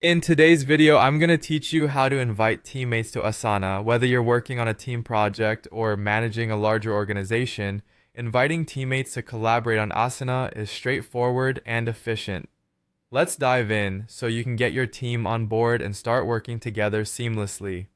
In today's video, I'm going to teach you how to invite teammates to Asana. Whether you're working on a team project or managing a larger organization, inviting teammates to collaborate on Asana is straightforward and efficient. Let's dive in so you can get your team on board and start working together seamlessly.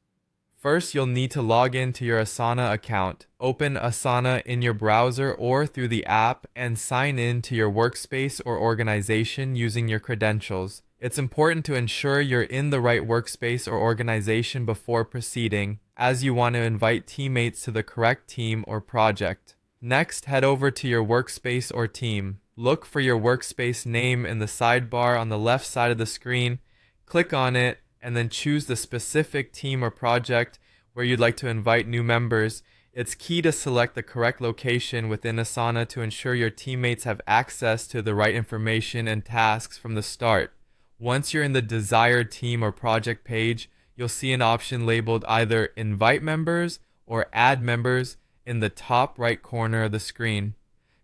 First, you'll need to log into your Asana account. Open Asana in your browser or through the app and sign in to your workspace or organization using your credentials. It's important to ensure you're in the right workspace or organization before proceeding, as you want to invite teammates to the correct team or project. Next, head over to your workspace or team. Look for your workspace name in the sidebar on the left side of the screen. Click on it and then choose the specific team or project where you'd like to invite new members. It's key to select the correct location within Asana to ensure your teammates have access to the right information and tasks from the start. Once you're in the desired team or project page, you'll see an option labeled either Invite Members or Add Members in the top right corner of the screen.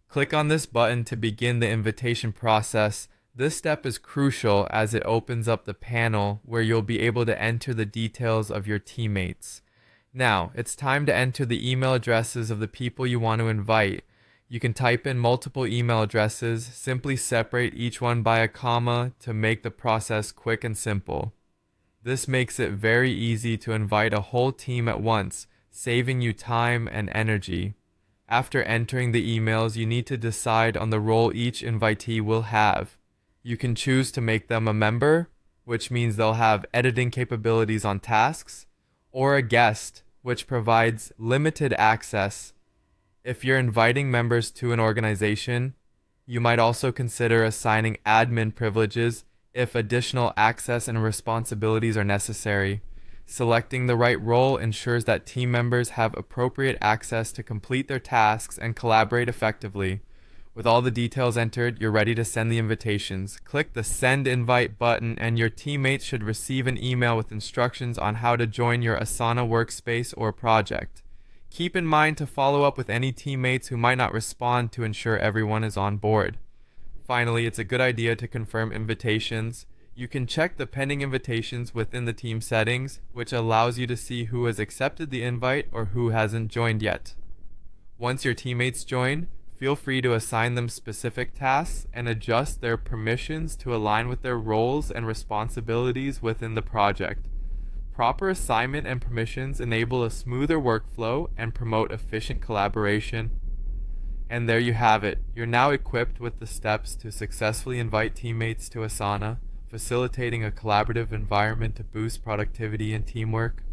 Click on this button to begin the invitation process. This step is crucial as it opens up the panel where you'll be able to enter the details of your teammates. Now, it's time to enter the email addresses of the people you want to invite. You can type in multiple email addresses, simply separate each one by a comma to make the process quick and simple. This makes it very easy to invite a whole team at once, saving you time and energy. After entering the emails, you need to decide on the role each invitee will have. You can choose to make them a member, which means they'll have editing capabilities on tasks, or a guest, which provides limited access. If you're inviting members to an organization, you might also consider assigning admin privileges if additional access and responsibilities are necessary. Selecting the right role ensures that team members have appropriate access to complete their tasks and collaborate effectively. With all the details entered, you're ready to send the invitations. Click the Send Invite button and your teammates should receive an email with instructions on how to join your Asana workspace or project. Keep in mind to follow up with any teammates who might not respond to ensure everyone is on board. Finally, it's a good idea to confirm invitations. You can check the pending invitations within the team settings, which allows you to see who has accepted the invite or who hasn't joined yet. Once your teammates join, feel free to assign them specific tasks and adjust their permissions to align with their roles and responsibilities within the project. Proper assignment and permissions enable a smoother workflow and promote efficient collaboration. And there you have it. You're now equipped with the steps to successfully invite teammates to Asana, facilitating a collaborative environment to boost productivity and teamwork.